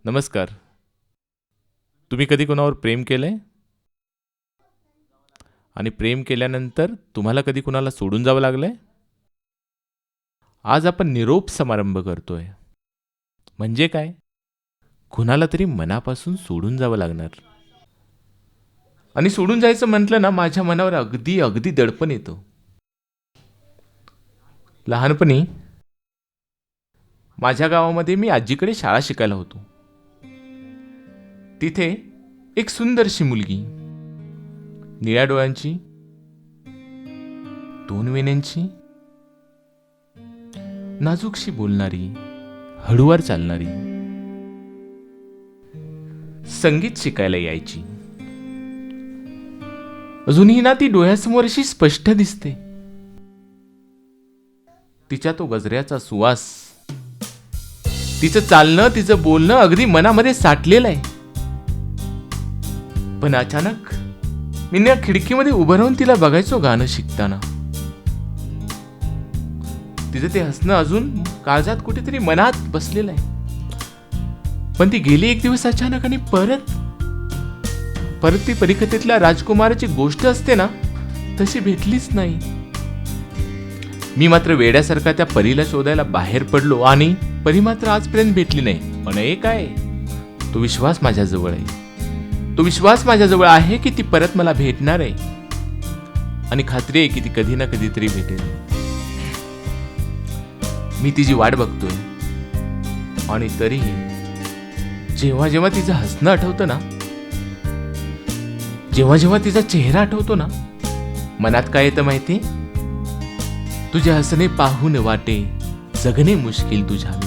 नमस्कार. तुम्ही कधी कोणावर प्रेम केलंय? आणि प्रेम केल्यानंतर तुम्हाला कधी कुणाला सोडून जावं लागलंय? आज आपण निरोप समारंभ करतोय. म्हणजे काय? कुणाला तरी मनापासून सोडून जावं लागणार. आणि सोडून जायचं म्हटलं ना, माझ्या मनावर अगदी अगदी दडपण येतं. लहानपणी माझ्या गावामध्ये मी आजीकडे शाळा शिकायला होतो. तिथे एक सुंदरशी मुलगी, निळ्या डोळ्यांची, 2 वेण्यांची, नाजूकशी बोलणारी, हळूवार चालणारी, संगीत शिकायला यायची. अजूनही ना ती डोळ्यासमोर अशी स्पष्ट दिसते. तिच्या तो गजऱ्याचा सुवास, तिचं चालणं, तिचं बोलणं अगदी मनामध्ये साठलेलं आहे. पण अचानक मी ना खिडकीमध्ये उभं राहून तिला बघायचो गाणं शिकताना. तिचं ते हसणं अजून काळजात कुठेतरी मनात बसलेलं आहे. पण ती गेली एक दिवस अचानक, आणि परत ती परीकथेतल्या राजकुमाराची गोष्ट असते ना, तशी भेटलीच नाही. मी मात्र वेड्यासारखा त्या परीला शोधायला बाहेर पडलो, आणि परी मात्र आजपर्यंत भेटली नाही. पण एक आहे, तो विश्वास माझ्याजवळ आहे. तो विश्वास माझ्याजवळ आहे की ती परत मला भेटणार आहे, आणि खात्री आहे की ती कधी ना कधीतरी भेटेल. मी तिची वाट बघतोय, आणि तरीही जेव्हा जेव्हा तिचं हसणं आठवतं ना, जेव्हा जेव्हा तिचा चेहरा आठवतो ना, मनात काय येतं माहिती? तुझे हसणे पाहून वाटे जगणे मुश्किल तुझ्या,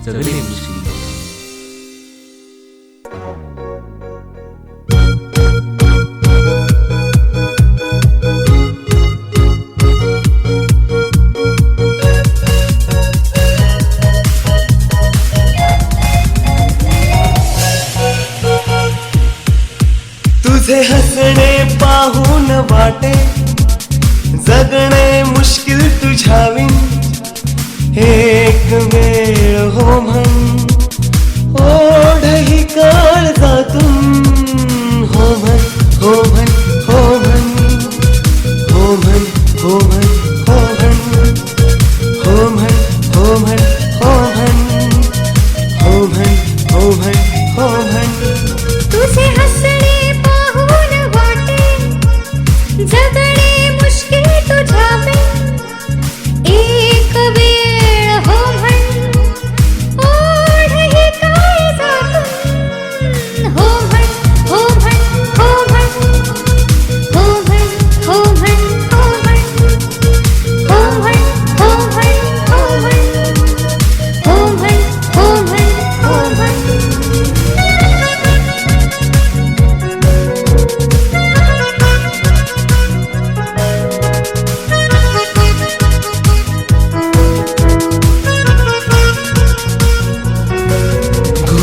जगणे मुश्किल. तुझे हसणे पाहून वाटे जगणे मुश्किल तुझ्याविन. एक वेळ हो म्हण, ओढही काळजातून. हो म्हण, हो म्हण, हो म्हण, हो म्हण, हो म्हण, हो म्हण, हो म्हण, हो म्हण, हो म्हण, हो म्हण, हो म्हण, हो म्हण. तुझे हसणे पाहून वाटे जगणे मुश्किल तुझ्याविन. एक वेळ हो म्हण, ओढही काळजातून. हो म्हण, हो म्हण, हो म्हण, हो म्हण, हो म्हण, हो म्हण, हो म्हण, हो म्हण, हो म्हण, हो म्हण, हो म्हण, हो म्हण.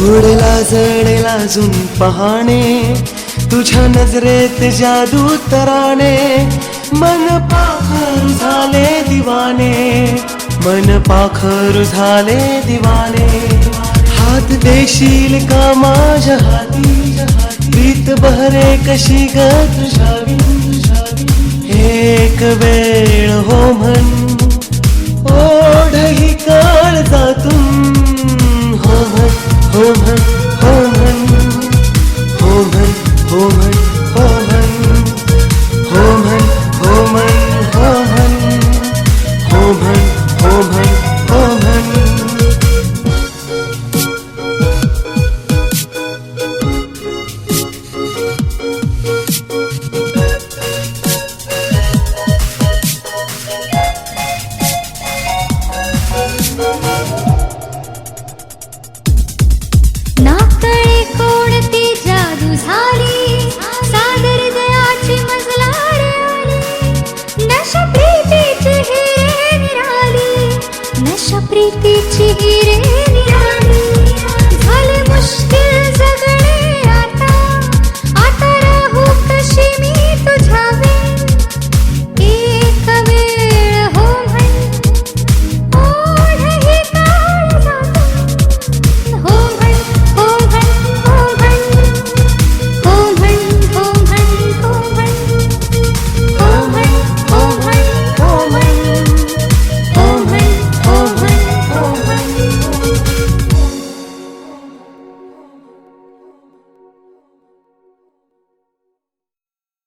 घोडेला जडेला अजून पहाणे, तुझ्या नजरेत जादू तराणे. मन पाखरू झाले दिवाने, मन पाखरू झाले दिवाने. हात देशील का माझ्या हाती, प्रीत बहरे कशी ग तुझ्यावी. एक वेळ हो म्हण, ओढही काळजातून. हो म्हण, हो म्हण, हो म्हण, हो म्हण, हो म्हण, हो म्हण, हो म्हण, हो म्हण, हो म्हण, हो म्हण, हो म्हण, हो म्हण. नाकळे कोणती जादू झाली, सागर दयाची मजलार आली. नशा प्रीतीची हिरे निराली, नशा प्रीतीची हिरे